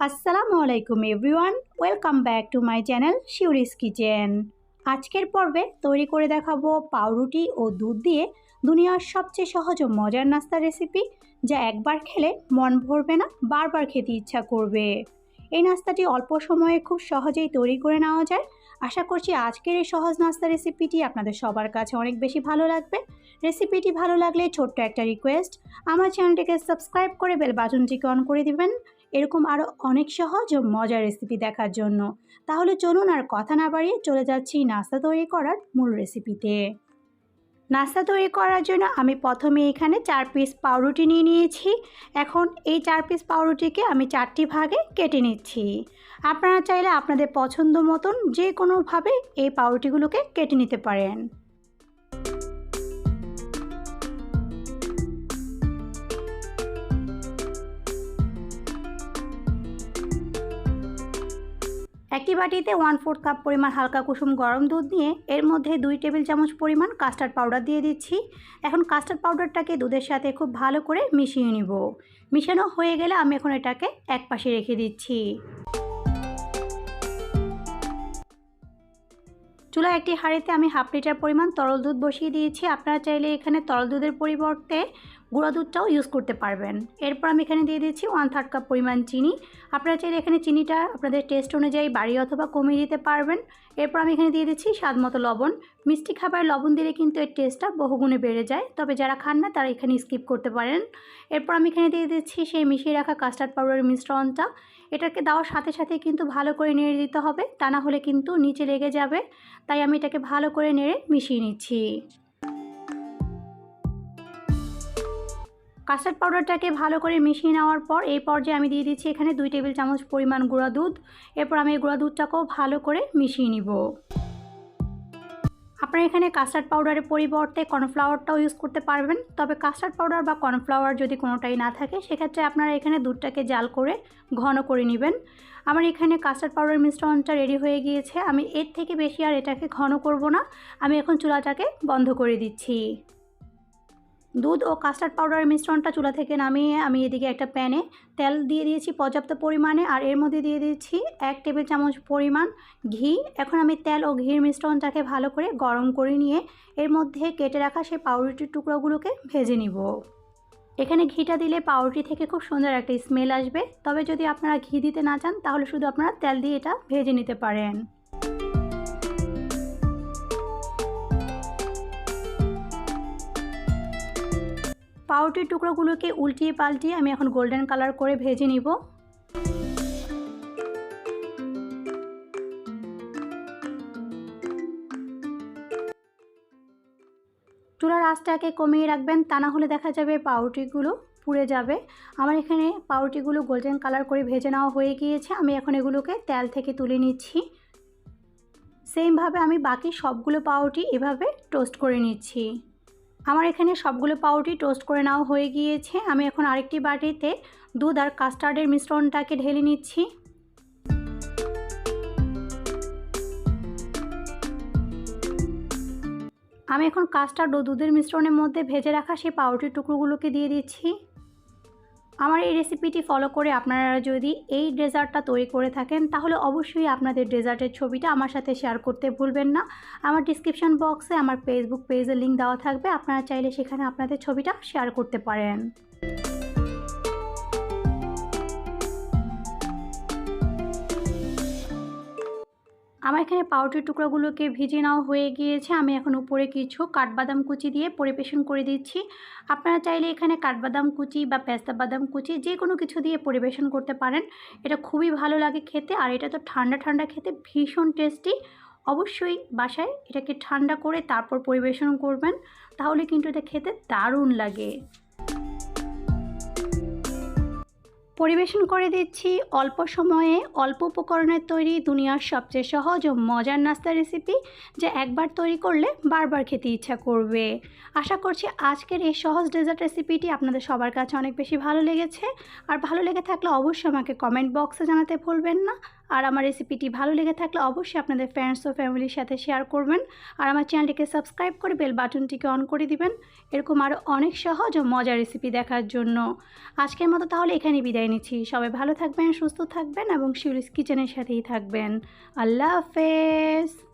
আসসালামু আলাইকুম everyone, welcome back to my channel শিউরিস কিচেন। আজকের পর্বে তৈরি করে দেখাবো পাউরুটি ও দুধ দিয়ে দুনিয়ার সবচেয়ে সহজ ও মজার নাস্তার রেসিপি, যা একবার খেলে মন ভরবে না, বারবার খেতে ইচ্ছা করবে। এই নাস্তাটি অল্প সময়ে খুব সহজেই তৈরি করে নেওয়া যায়। আশা করছি আজকের এই সহজ নাস্তা রেসিপিটি আপনাদের সবার কাছে অনেক বেশি ভালো লাগবে। রেসিপিটি ভালো লাগলে ছোট্ট একটা রিকোয়েস্ট, আমার চ্যানেলটিকে সাবস্ক্রাইব করে বেল বাটনটিকে অন করে দিবেন এরকম আরও অনেক সহজ ও মজার রেসিপি দেখার জন্য। তাহলে চলুন আর কথা না বাড়িয়ে চলে যাচ্ছি নাস্তা তৈরি করার মূল রেসিপিতে। নাস্তা তৈরি করার জন্য আমি প্রথমে এখানে 4 পিস পাউরুটি নিয়ে নিয়েছি। এখন এই 4 পিস পাউরুটিকে আমি 4টি ভাগে কেটে নিচ্ছি। আপনারা চাইলে আপনাদের পছন্দ মতন যে কোনোভাবে এই পাউরুটিগুলোকে কেটে নিতে পারেন। একটি বাটিতে 1/4 কাপ পরিমাণ হালকা কুসুম গরম দুধ নিয়ে এর মধ্যে 2 টেবিল চামচ পরিমাণ কাস্টার্ড পাউডার দিয়ে দিচ্ছি। এখন কাস্টার্ড পাউডারটাকে দুধের সাথে খুব ভালো করে মিশিয়ে নিব। মিশানো হয়ে গেলে আমি এখন এটাকে এক পাশে রেখে দিচ্ছি। চুলা একটি হাঁড়িতে আমি 1/2 লিটার পরিমাণ তরল দুধ বসিয়ে দিয়েছি। আপনারা চাইলে এখানে তরল দুধের পরিবর্তে গুঁড়া দুধটাও ইউজ করতে পারবেন। এরপর আমি এখানে দিয়ে দিচ্ছি 1/3 কাপ পরিমাণ চিনি। আপনারা চাইলে এখানে চিনিটা আপনাদের টেস্ট অনুযায়ী বাড়িয়ে অথবা কমিয়ে দিতে পারবেন। এরপর আমি এখানে দিয়ে দিচ্ছি স্বাদ মতো লবণ। মিষ্টি খাবারে লবণ দিলে কিন্তু এর টেস্টটা বহুগুণে বেড়ে যায়, তবে যারা খান না তারা এখানে স্কিপ করতে পারেন। এরপর আমি এখানে দিয়ে দিচ্ছি সেই মিশিয়ে রাখা কাস্টার্ড পাউডারের মিশ্রণটা। এটাকে দেওয়ার সাথে সাথে কিন্তু ভালো করে নেড়ে দিতে হবে, তা না হলে কিন্তু নিচে লেগে যাবে। তাই আমি এটাকে ভালো করে নেড়ে মিশিয়ে নিচ্ছি। কাস্টার্ড পাউডারটাকে ভালো করে মিশিয়ে নেওয়ার পর এই পর্যায়ে আমি দিয়ে দিচ্ছি এখানে 2 টেবিল চামচ পরিমাণ গুঁড়া দুধ। এরপর আমি এই গুঁড়া দুধটাকেও ভালো করে মিশিয়ে নিব। আপনারা এখানে কাস্টার্ড পাউডারের পরিবর্তে কর্নফ্লাওয়ারটাও ইউজ করতে পারবেন, তবে কাস্টার্ড পাউডার বা কর্নফ্লাওয়ার যদি কোনোটাই না থাকে সেক্ষেত্রে আপনারা এখানে দুধটাকে জাল করে ঘন করে নেবেন। আমার এখানে কাস্টার্ড পাউডার মিশ্রণটা রেডি হয়ে গিয়েছে। আমি এর থেকে বেশি আর এটাকে ঘন করব না। আমি এখন চুলাটাকে বন্ধ করে দিচ্ছি। দুধ ও কাস্টার্ড পাউডারের মিশ্রণটা চুলা থেকে নামিয়ে আমি এদিকে একটা প্যানে তেল দিয়ে দিয়েছি পর্যাপ্ত পরিমাণে, আর এর মধ্যে দিয়ে দিচ্ছি 1 টেবিল চামচ পরিমাণ ঘি। এখন আমি তেল ও ঘির মিশ্রণটাকে ভালো করে গরম করে নিয়ে এর মধ্যে কেটে রাখা সেই পাউরুটির টুকরোগুলোকে ভেজে নিব। এখানে ঘিটা দিলে পাউরুটি থেকে খুব সুন্দর একটা স্মেল আসবে, তবে যদি আপনারা ঘি দিতে না চান তাহলে শুধু আপনারা তেল দিয়ে এটা ভেজে নিতে পারেন। পাউরুটির টুকরোগুলোকে উল্টিয়ে পাল্টিয়ে আমি এখন গোল্ডেন কালার করে ভেজে নিব। চুলার আঁচটাকে কমিয়ে রাখবেন, তা না হলে দেখা যাবে পাউরুটিগুলো পুড়ে যাবে। আমার এখানে পাউরুটিগুলো গোল্ডেন কালার করে ভেজে নেওয়া হয়ে গিয়েছে। আমি এখন এগুলোকে তেল থেকে তুলে নিচ্ছি। সেমভাবে আমি বাকি সবগুলো পাউরুটি এভাবে টোস্ট করে নিচ্ছি। আমার এখানে সবগুলো পাউরুটি টোস্ট করে নেওয়া হয়ে গিয়েছে। আমি এখন আরেকটি বাটিতে দুধ আর কাস্টার্ডের মিশ্রণটাকে ঢেলে নিচ্ছি। আমি এখন কাস্টার্ড ও দুধের মিশ্রণের মধ্যে ভেজে রাখা সেই পাউরুটির টুকরোগুলোকে দিয়ে দিচ্ছি। আমার এই রেসিপিটি ফলো করে আপনারা যদি এই ডেজার্টটা তৈরি করে থাকেন তাহলে অবশ্যই আপনাদের ডেজার্টের ছবিটা আমার সাথে শেয়ার করতে ভুলবেন না। আমার ডিসক্রিপশন বক্সে আমার ফেসবুক পেজের লিঙ্ক দেওয়া থাকবে, আপনারা চাইলে সেখানে আপনাদের ছবিটা শেয়ার করতে পারেন। আমার এখানে পাউরুটির টুকরোগুলোকে ভিজিয়ে নেওয়া হয়ে গিয়েছে। আমি এখন উপরে কিছু কাঠবাদাম কুচি দিয়ে পরিবেশন করে দিচ্ছি। আপনারা চাইলে এখানে কাঠবাদাম কুচি বা পেস্তা বাদাম কুচি যে কোনো কিছু দিয়ে পরিবেশন করতে পারেন। এটা খুবই ভালো লাগে খেতে, আর এটা তো ঠান্ডা ঠান্ডা খেতে ভীষণ টেস্টি। অবশ্যই বাসায় এটাকে ঠান্ডা করে তারপর পরিবেশন করবেন, তাহলে কিন্তু এটা খেতে দারুণ লাগে। পরিবেশন করে দিচ্ছি অল্প সময়ে অল্প উপকরণের তৈরি দুনিয়ার সবচেয়ে সহজ ও মজার নাস্তার রেসিপি, যা একবার তৈরি করলে বারবার খেতে ইচ্ছা করবে। আশা করছি আজকের এই সহজ ডেজার্ট রেসিপিটি আপনাদের সবার কাছে অনেক বেশি ভালো লেগেছে। আর ভালো লেগে থাকলে অবশ্যই আমাকে কমেন্ট বক্সে জানাতে ভুলবেন না। আর আমার রেসিপিটি ভালো লেগে থাকলে অবশ্যই আপনাদের ফ্রেন্ডস ও ফ্যামিলির সাথে শেয়ার করবেন। আর আমার চ্যানেলটিকে সাবস্ক্রাইব করে বেল বাটনটিকে অন করে দিবেন এরকম আরও অনেক সহজ ও মজার রেসিপি দেখার জন্য। আজকের মতো তাহলে এখানেই বিদায় নিচ্ছি। সবাই ভালো থাকবেন, সুস্থ থাকবেন এবং শিউরিস কিচেনের সাথেই থাকবেন। আল্লাহ হাফেজ।